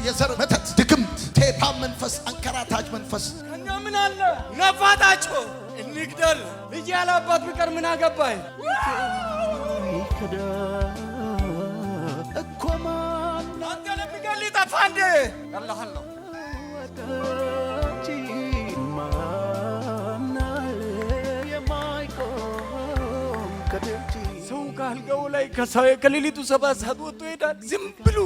የዘር መተት ድግምት ቴፓ መንፈስ አንከራታች መንፈስ ከኛ ምን አለ ነፋታቸው እንግደል ልጅ ያላባት ቢቀር ምን አገባይ አንተ ለሚገል ይጠፋ እንዴ አላህለው ሰው ካልገው ላይ ከሌሊቱ 7 ሰዓት ወጥቶ ይሄዳል ዝም ብሎ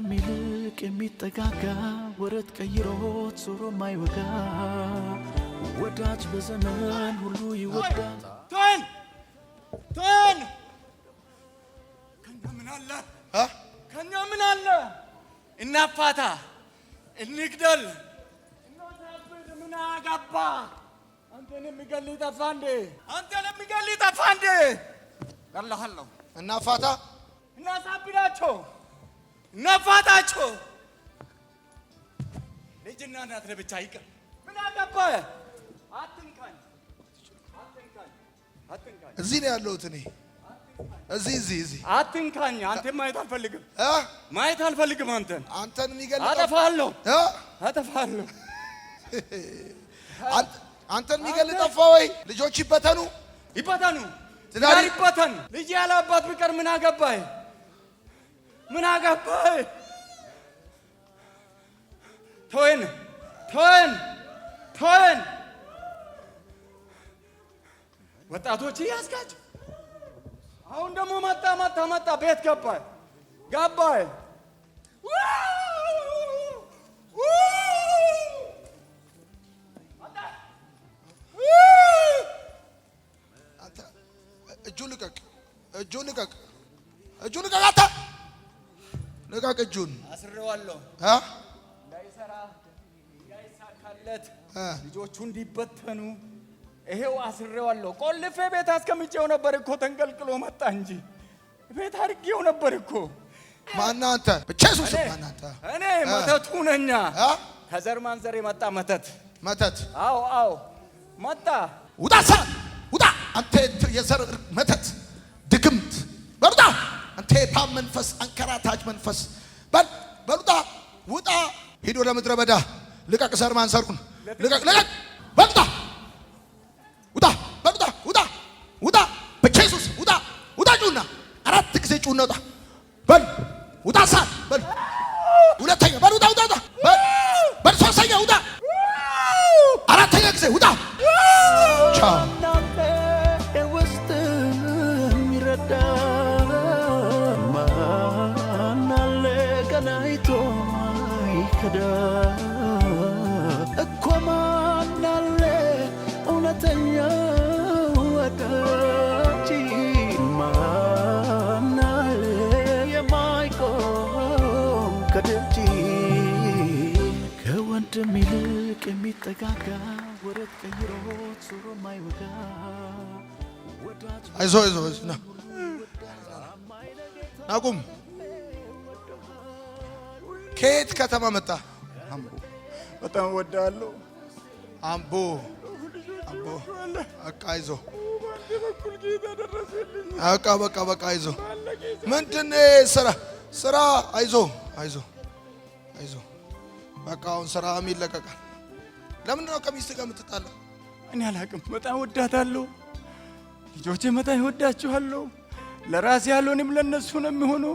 ሚልቅ የሚጠጋጋ ወረት ቀይሮት ዞሮ ማይወጋ ወዳጅ በዘመን ሁሉ ይወዳል። ተን ከኛ ምን አለ እናፋታ እንግደል ምን አገባ አንተን የሚገል ይጠፋ እንዴ አላህለው እናፋታ እናሳብዳቸው ነፋታቸው ልጅና እናት ለብቻ ይቀር ምን አገባህ አትንካኝ እዚህ ነው ያለሁት እኔ እዚህ አትንካኝ አንተ ማየት አልፈልግም አንተን የሚገል አጠፋለሁ አንተን የሚገል ጠፋ ወይ ልጆች ይበተኑ ትዳር ይበተን ልጅ ያላባት ቢቀር ምን አገባህ ተወን ወጣቶች ያስጋቸው አሁን ደግሞ መጣ ቤት ገባህ እጁን ልቀቅ አንተ ልቀቅ እጁን አስሬዋለሁ እንዳይሳካለት ልጆቹ እንዲበተኑ ይሄው አስሬዋለሁ ቆልፌ ቤት አስቀምጬው ነበር እኮ ተንቀልቅሎ መጣ እንጂ ቤት አድርጌው ነበር እኮ ማን አንተ ብቻ ሱስ ማን አንተ እኔ መተቱ ነኛ ከዘር ማንዘር የመጣ መተት አዎ መጣ ውጣ አንተ የዘር መተት ድግምት በሩጣ አንተ የፓም መንፈስ አንከራታች መንፈስ በሉጣ ውጣ ሂድ ወደ ምድረ በዳ ልቀቅ ዘር ማንዘሩን ልቀቅ በሉጣ ውጣ በኢየሱስ ውጣ ጩና 4 ጊዜ ጩና ውጣ ሳት ሁለተኛ ውጣ ሶስተኛ ውጣ አራተኛ ጊዜ ውጣ ቻው ሚልቅ የሚጠጋጋ ወረት ቀይሮት ዞሮ ማይወጋ አይዞህ ናቁም ከየት ከተማ መጣ በጣም ወዳለሁ አምቦ በቃ አይዞህ በቃ አይዞህ ምንድነው ስራ አይዞህ በቃ አሁን ስራም ይለቀቃል ለምንድን ነው ከሚስት ጋር የምትጣላው እኔ አላቅም በጣም ወዳታለሁ ልጆቼ በጣም ይወዳቸዋለሁ ለራሴ ያለውንም ለነሱ ነው የሚሆነው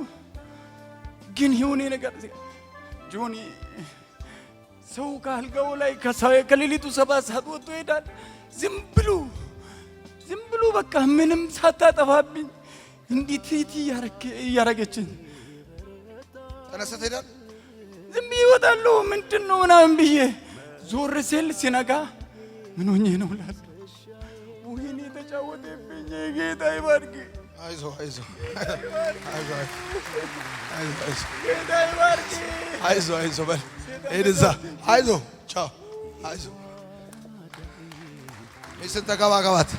ግን ይሁን ነገር ጆኒ ሰው ካልጋው ላይ ከሌሊቱ 7 ሰዓት ወጥቶ ይሄዳል ዝም ብሎ በቃ ምንም ሳታጠፋብኝ እንዴት እያረገችኝ ተነስተ ሄዳል ዝም ይወጣሉ ምንድነው ምናምን ብዬ ዞር ሲል ሲነጋ ምን ሆኜ ነው ላል ወይኔ ተጫወተብኝ ጌታ ይባርክ አይዞህ ጌታ ይባርክ አይዞህ በል ሄድዛ አይዞህ ቻው አይዞህ ሚስት ተገባገባት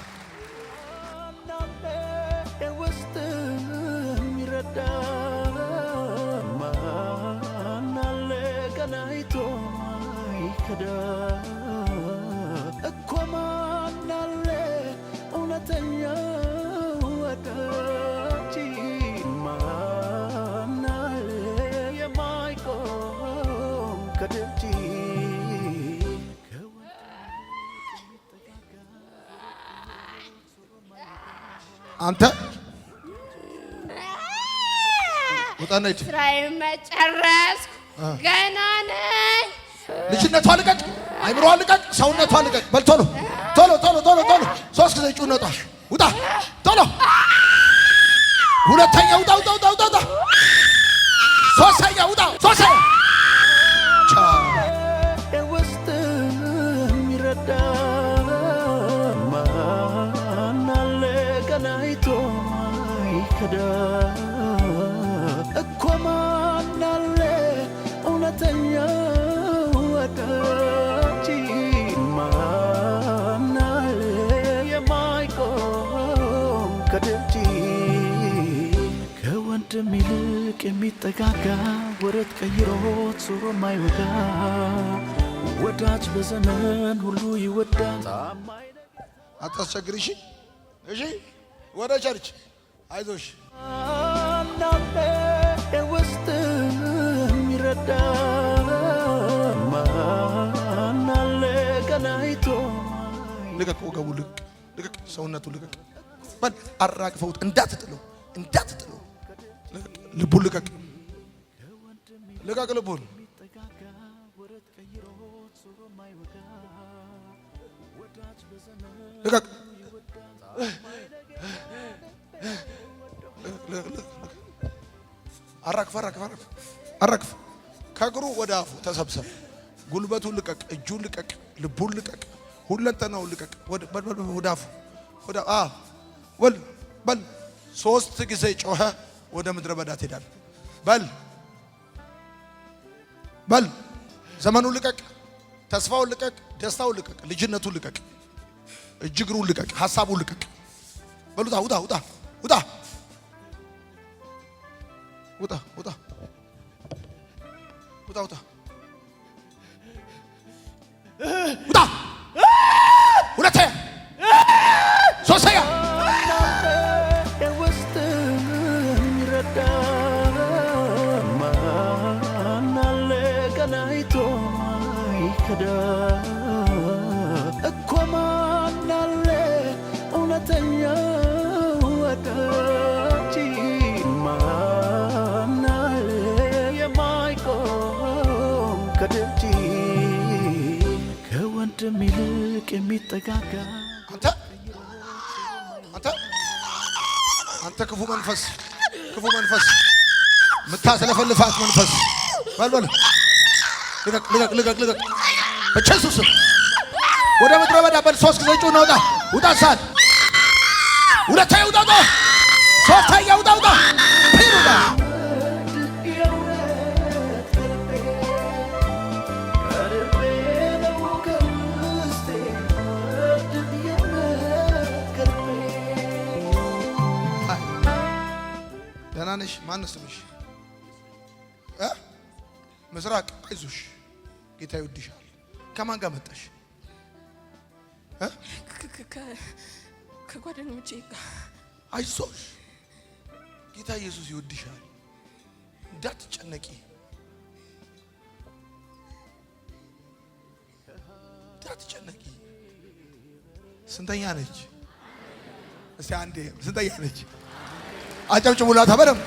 አንተ ወጣና እቺ ስራዬን መጨረስኩ ገና ነኝ። ልጅነቷ ልቀቅ፣ አይምሮዋ ልቀቅ፣ ሰውነቷ ልቀቅ። በል ቶሎ ቶሎ ቶሎ ቶሎ ቶሎ 3 ጊዜ ጩኸት ውጣ ውጣ ቶሎ። ሁለተኛ ውጣ ውጣ ውጣ ውጣ። ሶስተኛ ውጣ ሶስተኛ ከወንድም ይልቅ የሚጠጋጋ ወረት ቀይሮት ዞሮ ማይወጋ ወዳጅ በዘመን ሁሉ ይወዳል። አታስቸግሪ። እሺ እሺ፣ ወደ ቸርች አይዞሽ። ውስጥ የሚረዳ ማናለ ገናይቶ ልቀቅ፣ ወገቡ ልቀቅ፣ ልቀቅ፣ ሰውነቱ ልቀቅ። በል አራግፈውት፣ እንዳትጥለው እንዳትጥለው። ልቡን ልቀቅ፣ ልቀቅ ልቡን። ልቀቅ አራግፍ አራግፍ አራግፍ። ከእግሩ ወደ አፉ ተሰብሰብ። ጉልበቱን ልቀቅ፣ እጁን ልቀቅ፣ ልቡን ልቀቅ፣ ሁለንተናውን ልቀቅ። ወደ አፉ ወደ በል በል 3 ጊዜ ጮኸ። ወደ ምድረ በዳ ትሄዳለህ። በል በል ዘመኑን ልቀቅ፣ ተስፋውን ልቀቅ፣ ደስታውን ልቀቅ፣ ልጅነቱን ልቀቅ፣ እጅ እግሩን ልቀቅ፣ ሐሳቡን ልቀቅ። በል ውጣ ውጣ ውጣ ውጣ ውጣ ውጣ ውጣ ውጣ ውጣ። ሁለተኛ ሶስተኛ እኮ ማናለ እውነተኛ ወዳጅ ማናለ የማይቆም ከደጅ ከወንድም ይልቅ የሚጠጋጋ አንተ ክፉ መንፈስ የምታስለፈልፋት መንፈስ በል ልቀቅ ልቀቅ ልቀቅ ልቀቅ በኢየሱስ ስም። ወደ ምድረ በዳ በል 3 ጊዜ ጩኸት ውጣ ውጣ። ሳት ሁለተኛ ውጣ ውጣ። ሶስተኛ ውጣ ውጣ ውጣ። ደህና ነሽ? ማነው ስምሽ? ምስራቅ። አይዞሽ፣ ጌታ ይወድሻል። ከማን ጋር መጣሽ? ከጓደኞቼ ጋር። አይዞሽ፣ ጌታ ኢየሱስ ይወድሻል። እንዳትጨነቂ፣ እንዳትጨነቂ። ስንተኛ ነች? እስቲ አንዴ ስንተኛ ነች? አጨብጭቡላት በደምብ።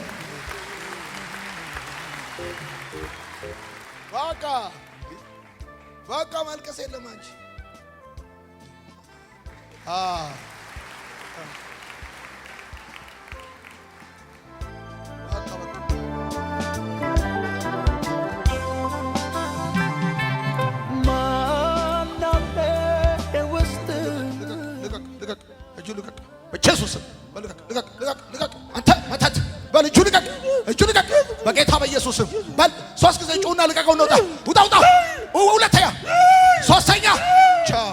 በቃ ማልቀስ የለም አንቺ። ልቀቅ፣ እጁ ልቀቅ፣ በኢየሱስ ስም ልቀቅ፣ ልቀቅ። አንተ መተት በል እጁ ልቀቅ፣ እጁ ልቀቅ፣ በጌታ በኢየሱስ ስም በል 3 ጊዜ ጩኸና ልቀቀው። ውጣ ውጣ ውጣ። ሁለተኛ ሶስተኛ ቻው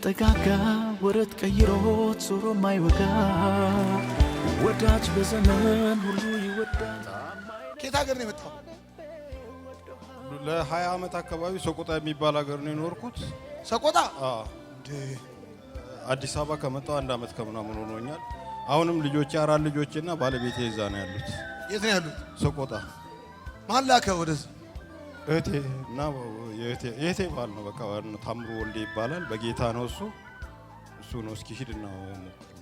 የሚጠጋጋ ወረት ቀይሮት ዞሮ ማይወጋ ወዳጅ በዘመን ሁሉ ይወዳል። ከየት ሀገር ነው የመጣው? ለ20 ዓመት አካባቢ ሰቆጣ የሚባል ሀገር ነው የኖርኩት። ሰቆጣ? አዲስ አበባ ከመጣሁ 1 ዓመት ከምናምን ሆኖኛል። አሁንም ልጆቼ 4 ልጆችና ባለቤቴ እዛ ነው ያሉት። የት ነው ያሉት? ሰቆጣ። ማን ላከ ወደዚህ? እህቴ እና የእህቴ ባል ነው። በቃ ታምሩ ወልዴ ይባላል። በጌታ ነው እሱ ነው። እስኪ ሂድና ሞክር።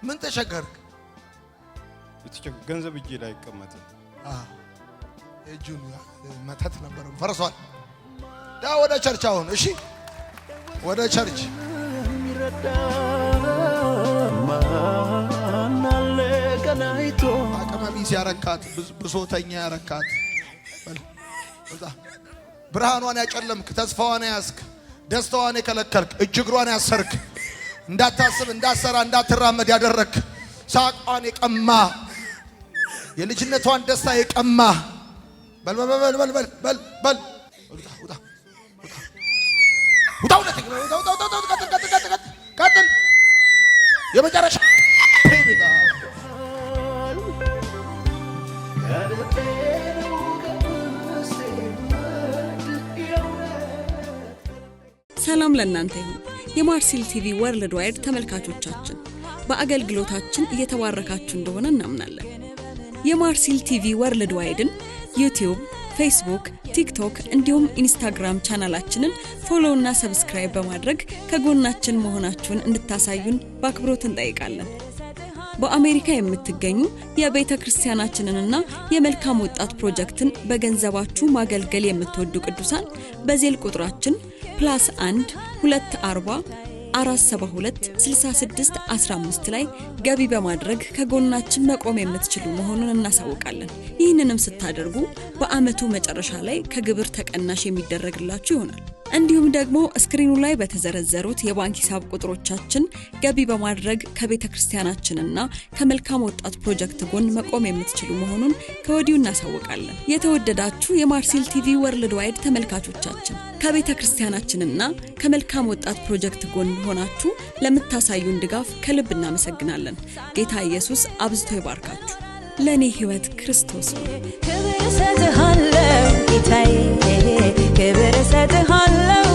ምን ተቸገርክ? ገንዘብ እጄ ላይ አይቀመጥም። እጁን መተት ነበር ፈርሷል። ዳ ወደ ቸርች አሁን። እሺ ወደ ቸርች ማናለ ቀናይቶ አቀማቢስ ያረካት ብሶተኛ ያረካት ብርሃኗን ያጨለምክ ተስፋዋን ያስክ ደስታዋን የከለከልክ እጅግሯን ያሰርክ እንዳታስብ እንዳትሰራ እንዳትራመድ ያደረክ ሳቋን የቀማ የልጅነቷን ደስታ የቀማ በል ቀጥል የመጨረሻ ሰላም ለእናንተ ይሁን። የማርሲል ቲቪ ወርልድ ዋይድ ተመልካቾቻችን በአገልግሎታችን እየተባረካችሁ እንደሆነ እናምናለን። የማርሲል ቲቪ ወርልድ ዋይድን ዩቲዩብ፣ ፌስቡክ፣ ቲክቶክ እንዲሁም ኢንስታግራም ቻናላችንን ፎሎ እና ሰብስክራይብ በማድረግ ከጎናችን መሆናችሁን እንድታሳዩን በአክብሮት እንጠይቃለን። በአሜሪካ የምትገኙ የቤተ ክርስቲያናችንንና የመልካም ወጣት ፕሮጀክትን በገንዘባችሁ ማገልገል የምትወዱ ቅዱሳን በዜል ቁጥራችን +1 240 472 66 15 ላይ ገቢ በማድረግ ከጎናችን መቆም የምትችሉ መሆኑን እናሳውቃለን። ይህንንም ስታደርጉ በአመቱ መጨረሻ ላይ ከግብር ተቀናሽ የሚደረግላችሁ ይሆናል። እንዲሁም ደግሞ ስክሪኑ ላይ በተዘረዘሩት የባንክ ሂሳብ ቁጥሮቻችን ገቢ በማድረግ ከቤተ ክርስቲያናችንና ከመልካም ወጣት ፕሮጀክት ጎን መቆም የምትችሉ መሆኑን ከወዲሁ እናሳውቃለን። የተወደዳችሁ የማርሲል ቲቪ ወርልድ ዋይድ ተመልካቾቻችን ከቤተ ክርስቲያናችንና ከመልካም ወጣት ፕሮጀክት ጎን ሆናችሁ ለምታሳዩን ድጋፍ ከልብ እናመሰግናለን። ጌታ ኢየሱስ አብዝቶ ይባርካችሁ። ለኔ ህይወት ክርስቶስ ነው። ክብር ሰጥሃለሁ ጌታዬ፣ ክብር ሰጥሃለሁ